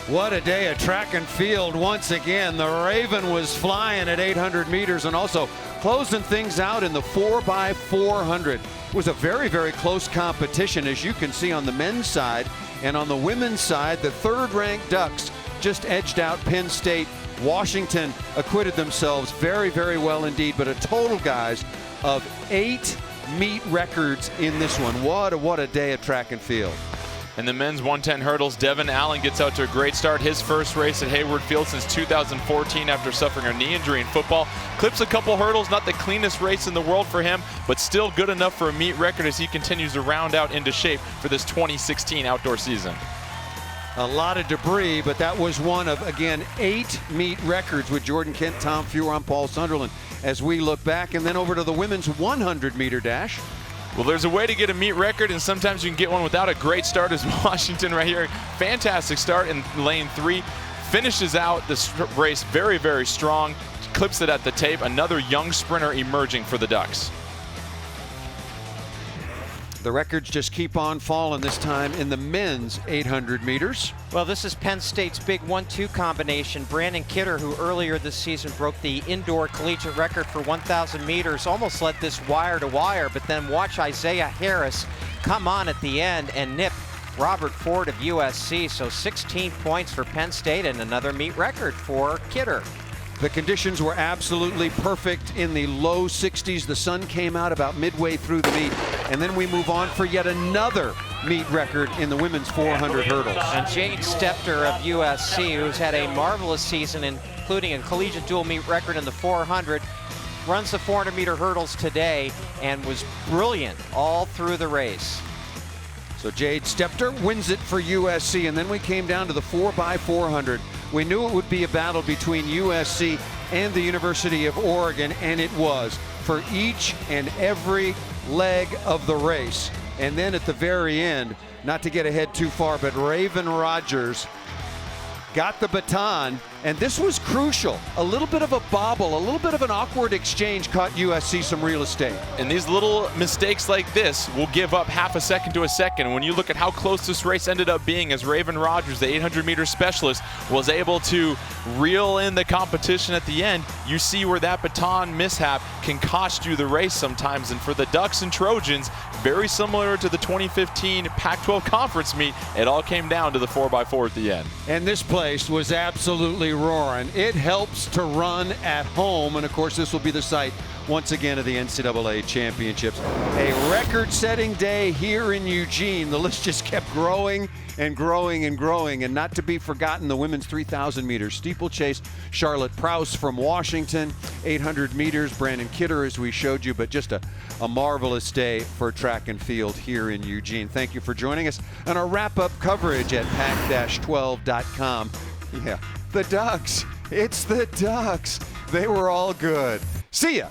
What a day at track and field once again. The Raven was flying at 800 meters and also closing things out in the 4x400. It was a very, very close competition, as you can see on the men's side. And on the women's side, the third-ranked Ducks just edged out Penn State. Washington acquitted themselves very, very well indeed. But a total, guys, of 8 meet records in this one. What a day at track and field. In the men's 110 hurdles, Devin Allen gets out to a great start. His first race at Hayward Field since 2014 after suffering a knee injury in football. Clips a couple hurdles, not the cleanest race in the world for him, but still good enough for a meet record as he continues to round out into shape for this 2016 outdoor season. A lot of debris, but that was one of, again, 8 meet records with Jordan Kent, Tom Feuer, and Paul Sunderland as we look back. And then over to the women's 100-meter dash. Well, there's a way to get a meet record, and sometimes you can get one without a great start, as Washington right here. Fantastic start in lane 3. Finishes out this race very, very strong. Clips it at the tape. Another young sprinter emerging for the Ducks. The records just keep on falling, this time in the men's 800 meters. Well, this is Penn State's big 1-2 combination. Brandon Kidder, who earlier this season broke the indoor collegiate record for 1,000 meters, almost led this wire to wire, but then watch Isaiah Harris come on at the end and nip Robert Ford of USC. So 16 points for Penn State and another meet record for Kidder. The conditions were absolutely perfect in the low 60s. The sun came out about midway through the meet. And then we move on for yet another meet record in the women's 400 hurdles. And Jade Stepter of USC, who's had a marvelous season, including a collegiate dual meet record in the 400, runs the 400-meter hurdles today and was brilliant all through the race. So Jade Stepter wins it for USC. And then we came down to the 4x400. We knew it would be a battle between USC and the University of Oregon, and it was for each and every leg of the race. And then at the very end, not to get ahead too far, but Raven Rogers got the baton, and this was crucial. A little bit of a bobble, a little bit of an awkward exchange caught USC some real estate. And these little mistakes like this will give up half a second to a second. When you look at how close this race ended up being, as Raven Rogers, the 800-meter specialist, was able to reel in the competition at the end, you see where that baton mishap can cost you the race sometimes. And for the Ducks and Trojans, very similar to the 2015 Pac-12 conference meet, it all came down to the 4x4 at the end. And this place was absolutely roaring. It helps to run at home, and of course this will be the site once again of the NCAA championships. A record-setting day here in Eugene. The list just kept growing and growing and growing, and not to be forgotten, the women's 3,000 meters steeplechase. Charlotte Prouse from Washington, 800 meters, Brandon Kidder, as we showed you, but just a marvelous day for track and field here in Eugene. Thank you for joining us on our wrap-up coverage at pac-12.com. Yeah, the Ducks. It's the Ducks. They were all good. See ya.